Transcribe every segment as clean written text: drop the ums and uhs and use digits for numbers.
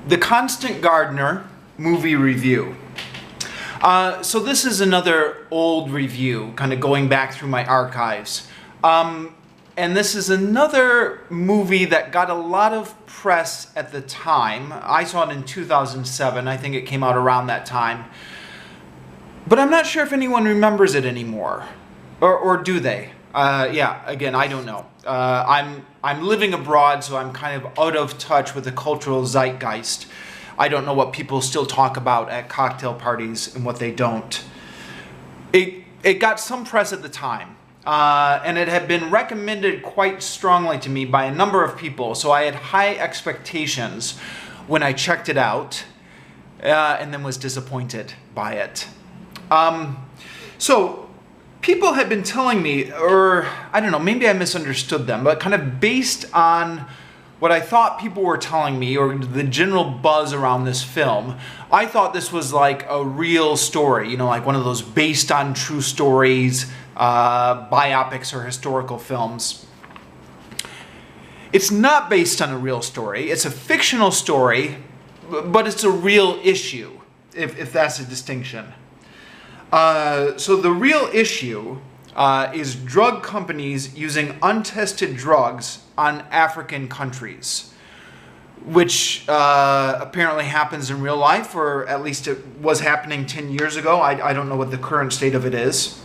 The Constant Gardener movie review. So this is another old review, kind of going back through my archives. And this is another movie that got a lot of press at the time. I saw it in 2007. I think it came out around that time. But I'm not sure if anyone remembers it anymore. Or do they? Yeah, again, I don't know. I'm living abroad, so I'm kind of out of touch with the cultural zeitgeist. I don't know what people still talk about at cocktail parties and what they don't. It got some press at the time, and it had been recommended quite strongly to me by a number of people, so I had high expectations when I checked it out, and then was disappointed by it. So people had been telling me, or I don't know, maybe I misunderstood them, but kind of based on what I thought people were telling me, or the general buzz around this film, I thought this was like a real story, you know, like one of those based on true stories, biopics or historical films. It's not based on a real story. It's a fictional story, but it's a real issue, if that's a distinction. So the real issue is drug companies using untested drugs on African countries, which apparently happens in real life, or at least it was happening 10 years ago. I don't know what the current state of it is.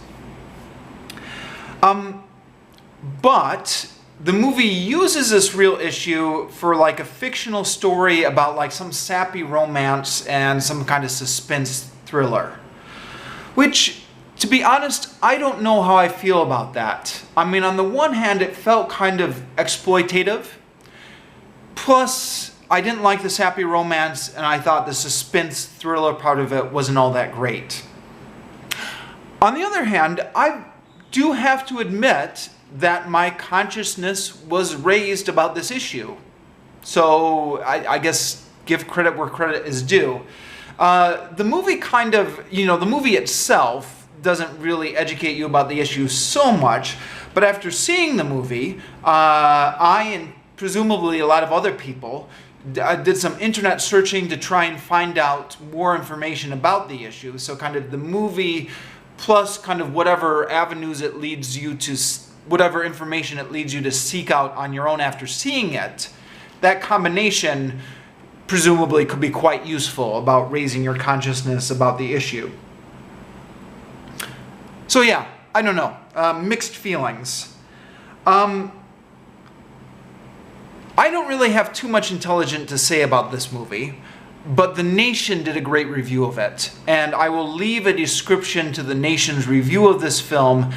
But the movie uses this real issue for like a fictional story about like some sappy romance and some kind of suspense thriller. Which, to be honest, I don't know how I feel about that. I mean, on the one hand, it felt kind of exploitative. Plus, I didn't like the sappy romance, and I thought the suspense thriller part of it wasn't all that great. On the other hand, I do have to admit that my consciousness was raised about this issue. So, I guess give credit where credit is due. The movie kind of, the movie itself doesn't really educate you about the issue so much, but after seeing the movie, I and presumably a lot of other people did some internet searching to try and find out more information about the issue. So kind of the movie plus kind of whatever avenues it leads you to, whatever information it leads you to seek out on your own after seeing it, that combination presumably could be quite useful about raising your consciousness about the issue. So yeah, I don't know, mixed feelings. I don't really have too much intelligent to say about this movie, but The Nation did a great review of it, and I will leave a description to The Nation's review of this film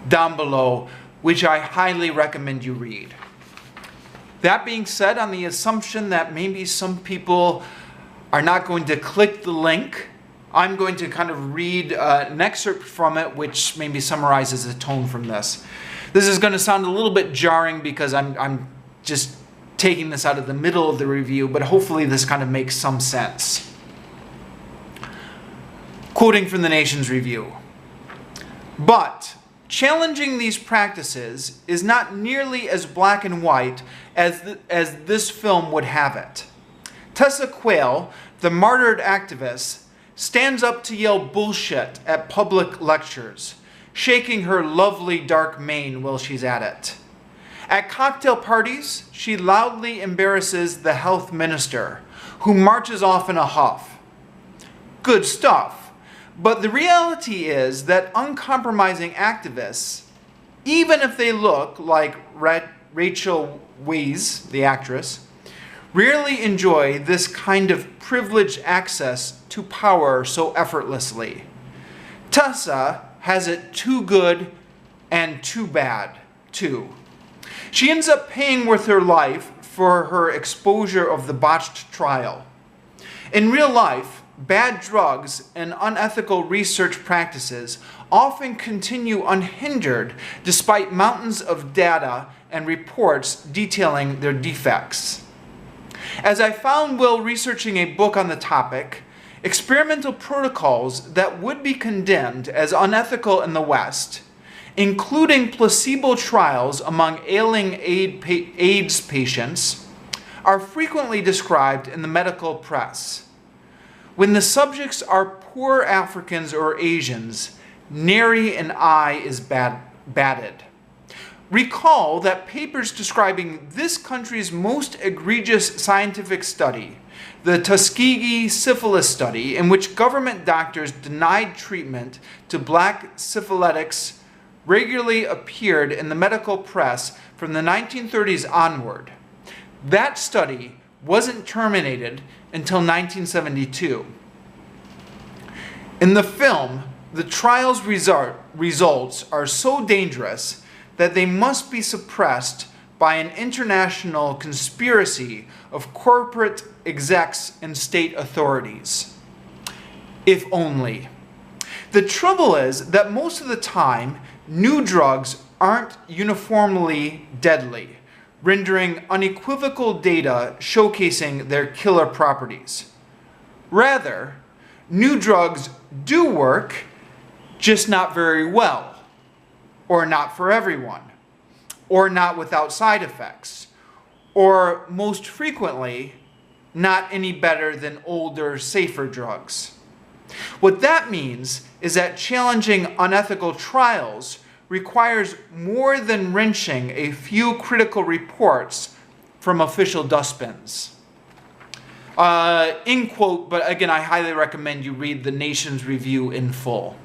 down below, which I highly recommend you read. That being said, on the assumption that maybe some people are not going to click the link, I'm going to kind of read an excerpt from it, which maybe summarizes the tone from this. This is going to sound a little bit jarring because I'm just taking this out of the middle of the review, but hopefully this kind of makes some sense. Quoting from The Nation's review. But challenging these practices is not nearly as black and white as this film would have it. Tessa Quayle, the martyred activist, stands up to yell bullshit at public lectures, shaking her lovely dark mane while she's at it. At cocktail parties, she loudly embarrasses the health minister, who marches off in a huff. Good stuff. But the reality is that uncompromising activists, even if they look like Rachel Weisz, the actress, rarely enjoy this kind of privileged access to power so effortlessly. Tessa has it too good and too bad, too. She ends up paying with her life for her exposure of the botched trial. In real life, bad drugs and unethical research practices often continue unhindered despite mountains of data and reports detailing their defects. As I found while researching a book on the topic, experimental protocols that would be condemned as unethical in the West, including placebo trials among ailing AIDS patients, are frequently described in the medical press. When the subjects are poor Africans or Asians, nary an eye is batted. Recall that papers describing this country's most egregious scientific study, the Tuskegee syphilis study, in which government doctors denied treatment to black syphilitics, regularly appeared in the medical press from the 1930s onward. That study wasn't terminated until 1972. In the film, the trial's results are so dangerous that they must be suppressed by an international conspiracy of corporate execs and state authorities. If only. The trouble is that most of the time, new drugs aren't uniformly deadly, rendering unequivocal data showcasing their killer properties. Rather, new drugs do work, just not very well, or not for everyone, or not without side effects, or most frequently, not any better than older, safer drugs. What that means is that challenging unethical trials requires more than wrenching a few critical reports from official dustbins. End quote, but again, I highly recommend you read the Nation's review in full.